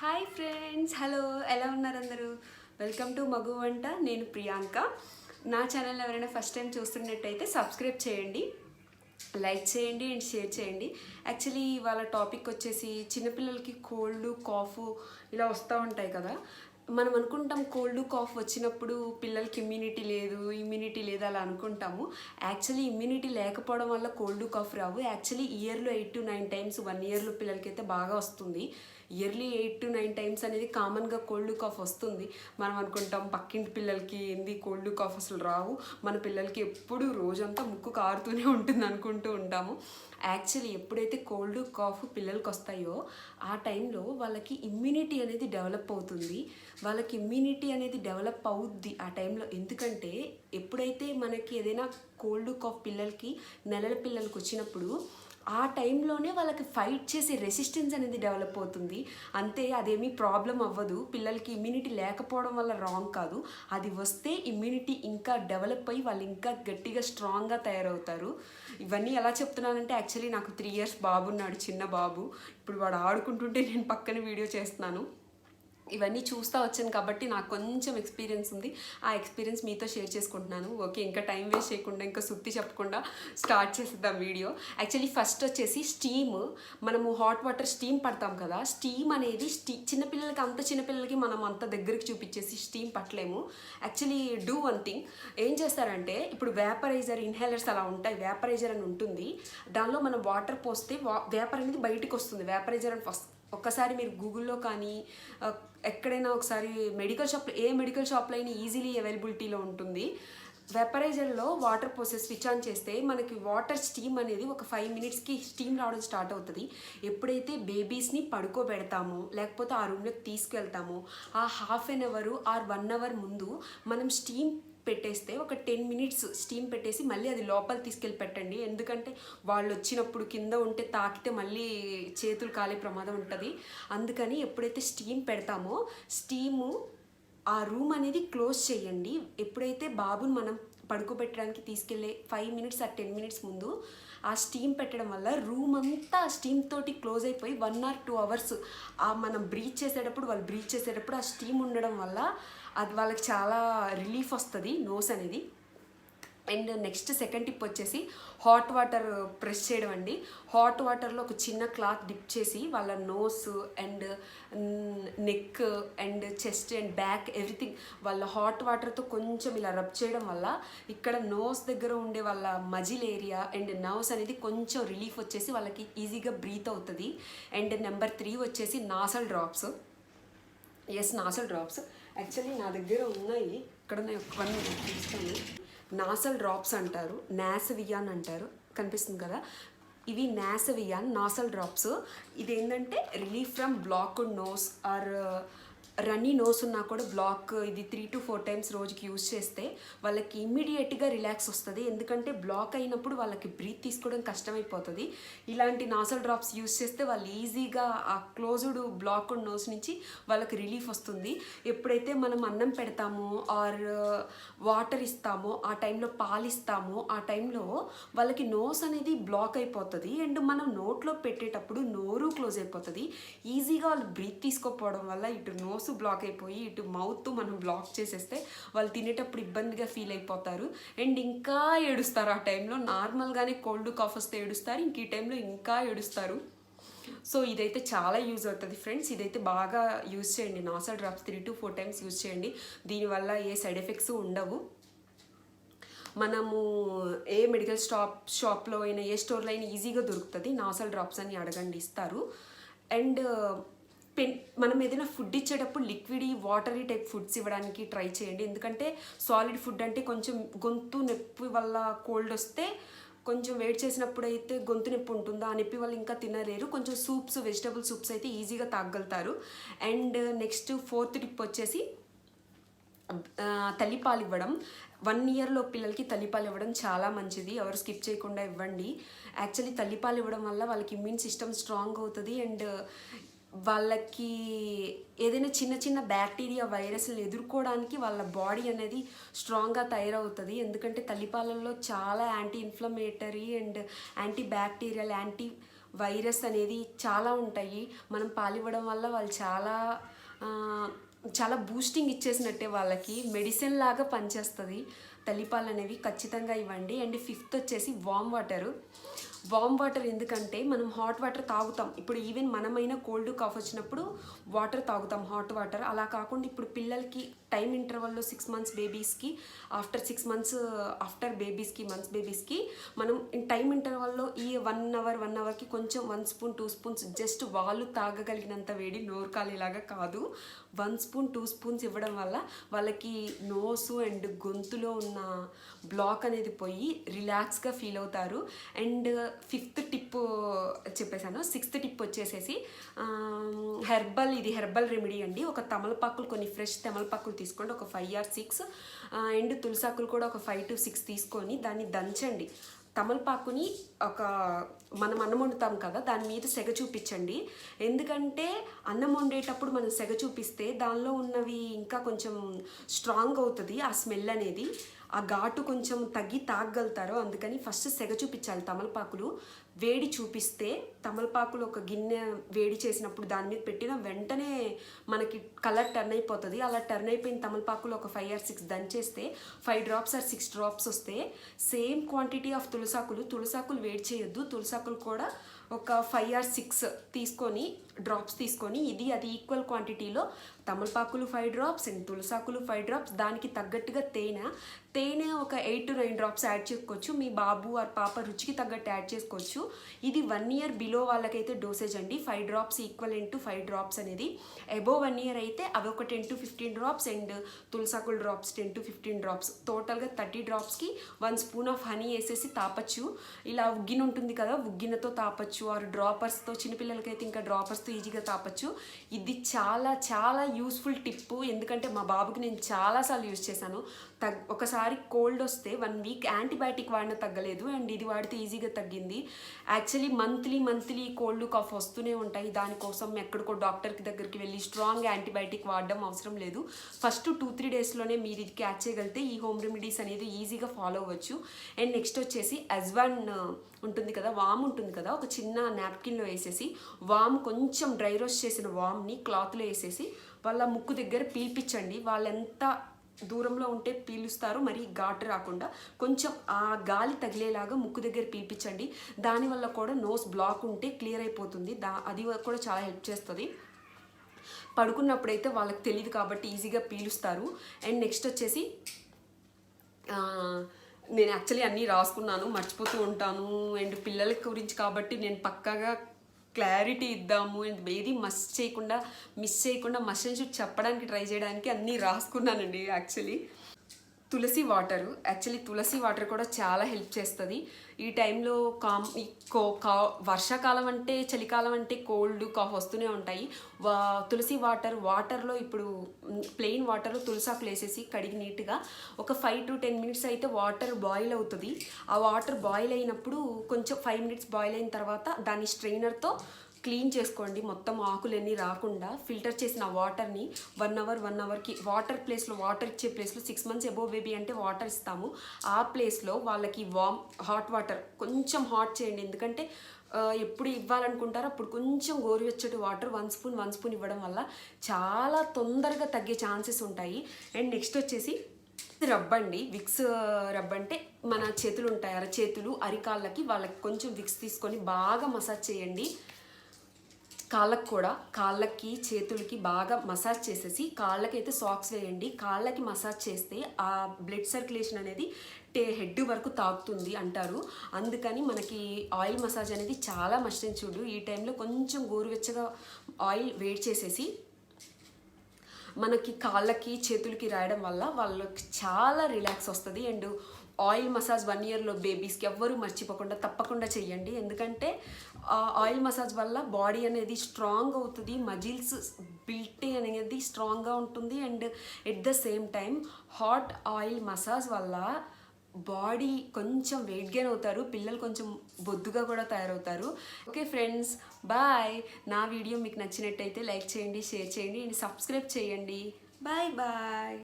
Hi friends, hello, ఎలా ఉన్నారు అందరూ? వెల్కమ్ టు మగు వంట. నేను ప్రియాంక. నా ఛానల్ ఎవరైనా ఫస్ట్ టైం చూస్తున్నట్టయితే సబ్స్క్రైబ్ చేయండి, లైక్ చేయండి అండ్ షేర్ చేయండి. యాక్చువల్లీ వాళ్ళ టాపిక్ వచ్చేసి చిన్నపిల్లలకి కోల్డ్ కాఫ్ ఇలా వస్తూ ఉంటాయి కదా. మనం అనుకుంటాం కోల్డ్ కాఫ్ వచ్చినప్పుడు పిల్లలకి ఇమ్యూనిటీ లేదు అలా అనుకుంటాము. యాక్చువల్లీ ఇమ్యూనిటీ లేకపోవడం వల్ల కోల్డ్ కాఫ్ రావు. యాక్చువల్లీ ఇయర్లో 8 to 9 టైమ్స్, 1 ఇయర్లో పిల్లలకైతే బాగా వస్తుంది. ఇయర్లీ 8 to 9 టైమ్స్ అనేది కామన్గా కోల్డ్ కాఫ్ వస్తుంది. మనం అనుకుంటాం పక్కింటి పిల్లలకి ఏంది కోల్డ్ కాఫ్ అసలు రావు, మన పిల్లలకి ఎప్పుడు రోజంతా ముక్కు కారుతూనే ఉంటుంది అనుకుంటూ ఉంటాము. యాక్చువల్లీ ఎప్పుడైతే కోల్డ్ కాఫ్ పిల్లలకి వస్తాయో ఆ టైంలో వాళ్ళకి ఇమ్యూనిటీ అనేది డెవలప్ అవుతుంది. వాళ్ళకి ఇమ్యూనిటీ అనేది డెవలప్ అవుద్ది ఆ టైంలో. ఎందుకంటే ఎప్పుడైతే మనకి ఏదైనా కోల్డ్ కాఫ్ పిల్లలకి, నెలల పిల్లలకి వచ్చినప్పుడు ఆ టైంలోనే వాళ్ళకి ఫైట్ చేసే రెసిస్టెన్స్ అనేది డెవలప్ అవుతుంది. అంతే, అదేమీ ప్రాబ్లం అవ్వదు. పిల్లలకి ఇమ్యూనిటీ లేకపోవడం వల్ల రాంగ్ కాదు, అది వస్తే ఇమ్యూనిటీ ఇంకా డెవలప్ అయ్యి వాళ్ళు ఇంకా గట్టిగా స్ట్రాంగ్గా తయారవుతారు. ఇవన్నీ ఎలా చెప్తున్నానంటే యాక్చువల్లీ నాకు 3 years బాబు ఉన్నాడు, చిన్న బాబు. ఇప్పుడు వాడు ఆడుకుంటుంటే నేను పక్కన వీడియో చేస్తున్నాను. ఇవన్నీ చూస్తూ వచ్చాను కాబట్టి నాకు కొంచెం ఎక్స్పీరియన్స్ ఉంది. ఆ ఎక్స్పీరియన్స్ మీతో షేర్ చేసుకుంటున్నాను. ఓకే, ఇంకా టైం వేస్ట్ చేయకుండా, ఇంకా సుత్తి చెప్పకుండా స్టార్ట్ చేసేద్దాం వీడియో. యాక్చువల్లీ ఫస్ట్ వచ్చేసి స్టీమ్. మనము హాట్ వాటర్ స్టీమ్ పడతాం కదా, స్టీమ్ అనేది చిన్నపిల్లలకి, చిన్నపిల్లలకి మనం అంత దగ్గరికి చూపించేసి స్టీమ్ పట్టలేము. Actually do one thing. ఏం చేస్తారంటే ఇప్పుడు వేపరైజర్, ఇన్హేలర్స్ అలా ఉంటాయి. వేపరైజర్ అని ఉంటుంది, దానిలో మనం వాటర్ పోస్తే వేపర్ అనేది బయటికి వస్తుంది. వేపరైజర్ అని ఫస్ట్ ఒక్కసారి మీరు గూగుల్లో కానీ ఎక్కడైనా ఒకసారి ఏ మెడికల్ షాప్లో అయినా ఈజీలీ అవైలబిలిటీలో ఉంటుంది. వెపరైజర్లో వాటర్ పోసే స్విచ్ ఆన్ చేస్తే మనకి వాటర్ స్టీమ్ అనేది ఒక 5 minutesకి స్టీమ్ రావడం స్టార్ట్ అవుతుంది. ఎప్పుడైతే బేబీస్ని పడుకోబెడతామో లేకపోతే ఆ రూమ్లోకి తీసుకెళ్తామో ఆ 1/2 hour ఆర్ 1 hour ముందు మనం స్టీమ్ పెట్టేస్తే, ఒక 10 minutes స్టీమ్ పెట్టేసి మళ్ళీ అది లోపల తీసుకెళ్ళి పెట్టండి. ఎందుకంటే వాళ్ళు వచ్చినప్పుడు కింద ఉంటే తాకితే మళ్ళీ చేతులు కాలే ప్రమాదం ఉంటుంది. అందుకని ఎప్పుడైతే స్టీమ్ పెడతామో స్టీము ఆ రూమ్ అనేది క్లోజ్ చేయండి. ఎప్పుడైతే బాబుని మనం పడుకోబెట్టడానికి తీసుకెళ్ళే 5 minutes ఆ 10 minutes ముందు ఆ స్టీమ్ పెట్టడం వల్ల రూమ్ అంతా స్టీమ్ తోటి క్లోజ్ అయిపోయి 1 or 2 hours మనం వాళ్ళు బ్రీత్ చేసేటప్పుడు ఆ స్టీమ్ ఉండడం వల్ల అది వాళ్ళకి చాలా రిలీఫ్ వస్తుంది, నోస్ అనేది. అండ్ నెక్స్ట్ సెకండ్ టిప్ వచ్చేసి హాట్ వాటర్ ప్రెస్ చేయడం అండి. హాట్ వాటర్లో ఒక చిన్న క్లాత్ డిప్ చేసి వాళ్ళ nose and neck and chest and back everything వాళ్ళ హాట్ వాటర్తో కొంచెం ఇలా రబ్ చేయడం వల్ల ఇక్కడ నోస్ దగ్గర ఉండే వాళ్ళ మజిల్ ఏరియా అండ్ నర్వ్స్ అనేది కొంచెం రిలీఫ్ వచ్చేసి వాళ్ళకి ఈజీగా బ్రీత్ అవుతుంది. అండ్ నెంబర్ 3 వచ్చేసి nasal drops. Nasal drops actually నా దగ్గర ఉన్నాయి. ఇక్కడ నేను కొన్ని తీస్తాను. నాసల్ డ్రాప్స్ అంటారు, నాసవియాన్ అంటారు, కనిపిస్తుంది కదా. ఇవి నాసవియాన్ నాసల్ డ్రాప్స్. ఇది ఏంటంటే relief from blocked nose or runny nose ఉన్నా కూడా ఇది 3 to 4 times రోజుకి యూజ్ చేస్తే వాళ్ళకి ఇమ్మీడియట్గా రిలాక్స్ వస్తుంది. ఎందుకంటే బ్లాక్ అయినప్పుడు వాళ్ళకి బ్రీత్ తీసుకోవడం కష్టమైపోతుంది. ఇలాంటి నాసల్ డ్రాప్స్ యూజ్ చేస్తే వాళ్ళు ఈజీగా ఆ క్లోజ్డ్ బ్లాక్డ్ నోస్ నుంచి వాళ్ళకి రిలీఫ్ వస్తుంది. ఎప్పుడైతే మనం అన్నం పెడతామో ఆర్ వాటర్ ఇస్తామో, ఆ టైంలో పాలు ఇస్తామో, ఆ టైంలో వాళ్ళకి నోస్ అనేది బ్లాక్ అయిపోతుంది. అండ్ మనం నోట్లో పెట్టేటప్పుడు నోరు క్లోజ్ అయిపోతుంది. ఈజీగా వాళ్ళు బ్రీత్ తీసుకోకపోవడం వల్ల ఇటు నోస్ బ్లాక్ అయిపోయి ఇటు మౌత్ మనం బ్లాక్ చేసేస్తే వాళ్ళు తినేటప్పుడు ఇబ్బందిగా ఫీల్ అయిపోతారు అండ్ ఇంకా ఏడుస్తారు. ఆ టైంలో నార్మల్గానే కోల్డ్ కాఫ్ వస్తే ఏడుస్తారు, ఇంక ఈ టైంలో ఇంకా ఏడుస్తారు. సో ఇదైతే చాలా యూజ్ అవుతుంది ఫ్రెండ్స్. ఇదైతే బాగా యూజ్ చేయండి. Nasal drops 3 to 4 times use చేయండి. దీనివల్ల ఏ సైడ్ ఎఫెక్ట్స్ ఉండవు. మనము ఏ మెడికల్ షాప్లో అయినా, ఏ స్టోర్లో అయినా ఈజీగా దొరుకుతుంది. నాసల్ డ్రాప్స్ అని అడగండి, ఇస్తారు. అండ్ మనం ఏదైనా ఫుడ్ ఇచ్చేటప్పుడు లిక్విడ్ వాటరీ టైప్ ఫుడ్స్ ఇవ్వడానికి ట్రై చేయండి. ఎందుకంటే సాలిడ్ ఫుడ్ అంటే కొంచెం గొంతు నొప్పి వల్ల కోల్డ్ వస్తే కొంచెం వెయిట్ చేసినప్పుడు అయితే గొంతు నొప్పి ఉంటుందా, ఆ నొప్పి వాళ్ళు ఇంకా తినలేరు. కొంచెం సూప్స్, వెజిటబుల్ సూప్స్ అయితే ఈజీగా తాగలుగుతారు. అండ్ నెక్స్ట్ 4th టిప్ వచ్చేసి తల్లిపాలు ఇవ్వడం. 1 yearలో పిల్లలకి తల్లిపాలు ఇవ్వడం చాలా మంచిది. ఎవరు స్కిప్ చేయకుండా ఇవ్వండి. యాక్చువల్లీ తల్లిపాలు ఇవ్వడం వల్ల వాళ్ళకి ఇమ్యూన్ సిస్టమ్ స్ట్రాంగ్ అవుతుంది అండ్ వాళ్ళకి ఏదైనా చిన్న చిన్న బ్యాక్టీరియా, వైరస్లు ఎదుర్కోవడానికి వాళ్ళ బాడీ అనేది స్ట్రాంగ్గా తయారవుతుంది. ఎందుకంటే తల్లిపాలల్లో చాలా anti inflammatory and anti bacterial, anti virus అనేది చాలా ఉంటాయి. మనం పాలివ్వడం వల్ల వాళ్ళు చాలా బూస్టింగ్ ఇచ్చేసినట్టే, వాళ్ళకి మెడిసిన్ లాగా పనిచేస్తుంది. తల్లిపాలు అనేవి ఖచ్చితంగా ఇవ్వండి. అండ్ ఫిఫ్త్ వచ్చేసి వామ్ వాటర్ ఎందుకంటే మనం హాట్ వాటర్ తాగుతాం. ఇప్పుడు ఈవెన్ మనమైనా కోల్డ్ కాఫ్ వచ్చినప్పుడు వాటర్ తాగుతాం, హాట్ వాటర్. అలా కాకుండా ఇప్పుడు పిల్లలకి టైం ఇంటర్వల్లో 6 months బేబీస్కి, ఆఫ్టర్ 6 months ఆఫ్టర్ బేబీస్కి మనం టైం ఇంటర్వల్లో ఈ 1 అవర్కి కొంచెం 1 spoon 2 spoons జస్ట్ వాళ్ళు తాగగలిగినంత వేడి, నోరు కాలేలాగా కాదు, 1 spoon 2 spoons ఇవ్వడం వల్ల వాళ్ళకి నోసు అండ్ గొంతులో ఉన్న బ్లాక్ అనేది పోయి రిలాక్స్గా ఫీల్ అవుతారు. అండ్ 5th టిప్ చెప్పేశాను. 6th టిప్ వచ్చేసేసి హెర్బల్ రెమెడీ అండి. ఒక తమలపాకులు, కొన్ని ఫ్రెష్ తమలపాకులు తీసుకోండి, ఒక 5 or 6, అండ్ తులసాకులు కూడా ఒక 5 to 6 తీసుకొని దాన్ని దంచండి. తమలపాకుని మనం అన్నం వండుతాం కదా, దాని మీద సెగ చూపించండి. ఎందుకంటే అన్నం వండేటప్పుడు మనం సెగ చూపిస్తే దానిలో ఉన్నవి ఇంకా కొంచెం స్ట్రాంగ్ అవుతుంది, ఆ స్మెల్ అనేది, ఆ ఘాటు కొంచెం తగ్గి తాగలుగుతారు. అందుకని ఫస్ట్ సెగ చూపించాలి. తమలపాకులు వేడి చూపిస్తే, తమలపాకులు ఒక గిన్నె వేడి చేసినప్పుడు దాని మీద పెట్టిన వెంటనే మనకి కలర్ టర్న్ అయిపోతుంది. అలా టర్న్ అయిపోయిన తమలపాకులు ఒక 5 or 6 దంచేస్తే 5 drops or 6 drops వస్తే, సేమ్ క్వాంటిటీ ఆఫ్ తులసాకులు వేడి చేయొద్దు. తులసాకులు కూడా ఒక 5 or 6 డ్రాప్స్ తీసుకొని అది ఈక్వల్ క్వాంటిటీలో తమలపాకులు 5 drops అండ్ తులసాకులు 5 drops, దానికి తగ్గట్టుగా తేనె ఒక 8 to 9 drops యాడ్ చేసుకోవచ్చు. మీ బాబు ఆర్ పాప రుచికి తగ్గట్టు యాడ్ చేసుకోవచ్చు. ఇది 1 year బిలో వాళ్ళకైతే డోసేజ్ అండి. 5 drops ఈక్వలెంట్ టు 5 drops అనేది. అబోవ్ 1 year అయితే అవి ఒక 10 to 15 drops అండ్ తులసాకుల డ్రాప్స్ 10 to 15 drops, టోటల్గా 30 dropsకి 1 spoon ఆఫ్ హనీ వేసేసి తాపచ్చు. ఇలా ఉగ్గిన ఉంటుంది కదా, ఉగ్గినతో తాపచ్చు, ఆర్ డ్రాపర్స్తో, చిన్నపిల్లలకైతే ఇంకా డ్రాపర్స్తో ఈజీగా తాపచ్చు. ఇది చాలా యూస్ఫుల్ టిప్పు. ఎందుకంటే మా బాబుకి నేను చాలాసార్లు యూజ్ చేశాను. ఒకసారి కోల్డ్ వస్తే 1 week యాంటీబయాటిక్ వాడిన తగ్గలేదు, అండ్ ఇది వాడితే ఈజీగా తగ్గింది. యాక్చువల్లీ మంత్లీ కోల్డ్ కాఫ్ వస్తూనే ఉంటాయి. దానికోసం ఎక్కడికో డాక్టర్కి దగ్గరికి వెళ్ళి స్ట్రాంగ్ యాంటీబయాటిక్ వాడడం అవసరం లేదు. ఫస్ట్ 2-3 daysలోనే మీరు ఇది క్యాచ్ చేయగలిగితే ఈ హోమ్ రెమెడీస్ అనేది ఈజీగా ఫాలో అవ్వచ్చు. అండ్ నెక్స్ట్ వచ్చేసి అజ్వాన్ ఉంటుంది కదా, వామ్ ఉంటుంది కదా, ఒక చిన్న నాప్కిన్లో వేసేసి కొంచెం డ్రై రోస్ట్ చేసిన వామ్ని క్లాత్లో వేసేసి వాళ్ళ ముక్కు దగ్గర పీల్పించండి. వాళ్ళెంత దూరంలో ఉంటే పీలుస్తారు, మరి ఘాటు రాకుండా కొంచెం ఆ గాలి తగిలేలాగా ముక్కు దగ్గర పీల్పించండి. దానివల్ల కూడా నోస్ బ్లాక్ ఉంటే క్లియర్ అయిపోతుంది. అది కూడా చాలా హెల్ప్ చేస్తుంది. పడుకున్నప్పుడైతే వాళ్ళకి తెలియదు కాబట్టి ఈజీగా పీలుస్తారు. అండ్ నెక్స్ట్ వచ్చేసి నేను యాక్చువల్లీ అన్నీ రాసుకున్నాను, మర్చిపోతూ ఉంటాను. అండ్ పిల్లల గురించి కాబట్టి నేను పక్కాగా క్లారిటీ ఇద్దాము, ఏది మిస్ చేయకుండా మస్ట్ అండ్ షుడ్ చెప్పడానికి ట్రై చేయడానికి అన్నీ రాసుకున్నానండి. యాక్చువల్లీ తులసి వాటర్ కూడా చాలా హెల్ప్ చేస్తుంది. ఈ టైంలో వర్షాకాలం అంటే, చలికాలం అంటే కోల్డ్ కాఫ్ వస్తూనే ఉంటాయి. తులసి వాటర్లో ఇప్పుడు ప్లెయిన్ వాటర్లో తులసాకులు వేసేసి కడిగి నీట్గా ఒక 5 to 10 minutes అయితే వాటర్ బాయిల్ అవుతుంది. ఆ వాటర్ బాయిల్ అయినప్పుడు కొంచెం 5 minutes బాయిల్ అయిన తర్వాత దాన్ని స్ట్రెయినర్తో క్లీన్ చేసుకోండి. మొత్తం ఆకులన్నీ రాకుండా ఫిల్టర్ చేసిన వాటర్ని 1 hourకి వాటర్ ఇచ్చే ప్లేస్లో 6 months అబోవ్ బేబీ అంటే వాటర్ ఇస్తాము. ఆ ప్లేస్లో వాళ్ళకి హాట్ వాటర్ కొంచెం హాట్ చేయండి. ఎందుకంటే ఎప్పుడు ఇవ్వాలనుకుంటారో అప్పుడు కొంచెం గోరువెచ్చటి వాటర్ 1 spoon ఇవ్వడం వల్ల చాలా తొందరగా తగ్గే ఛాన్సెస్ ఉంటాయి. అండ్ నెక్స్ట్ వచ్చేసి విక్స్ రబ్ అంటే మన చేతులు ఉంటాయి, అరచేతులు, అరికాళ్ళకి వాళ్ళకి కొంచెం విక్స్ తీసుకొని బాగా మసాజ్ చేయండి. కాళ్ళకి చేతులకి బాగా మసాజ్ చేసేసి, కాళ్ళకైతే సాక్స్ వేయండి. కాళ్ళకి మసాజ్ చేస్తే ఆ బ్లడ్ సర్క్యులేషన్ అనేది హెడ్ వరకు తాకుతుంది అంటారు. అందుకని మనకి ఆయిల్ మసాజ్ అనేది చాలా మస్ట్. చూడు, ఈ టైంలో కొంచెం గోరువెచ్చగా ఆయిల్ వేడి చేసేసి మనకి కాళ్ళకి చేతులకి రాయడం వల్ల వాళ్ళకి చాలా రిలాక్స్ వస్తుంది. అండ్ ఆయిల్ మసాజ్ 1 yearలో బేబీస్కి ఎవ్వరూ మర్చిపోకుండా తప్పకుండా చెయ్యండి. ఎందుకంటే ఆయిల్ మసాజ్ వల్ల బాడీ అనేది స్ట్రాంగ్ అవుతుంది, మజిల్స్ బిల్ట్ అనేది స్ట్రాంగ్గా ఉంటుంది. And at the same time hot oil massage వల్ల బాడీ కొంచెం వెయిట్ గెయిన్ అవుతారు, పిల్లలు కొంచెం బొద్దుగా కూడా తయారవుతారు. Okay friends, bye. నా వీడియో మీకు నచ్చినట్టయితే లైక్ చేయండి, షేర్ చేయండి అండ్ సబ్స్క్రైబ్ చేయండి. బాయ్.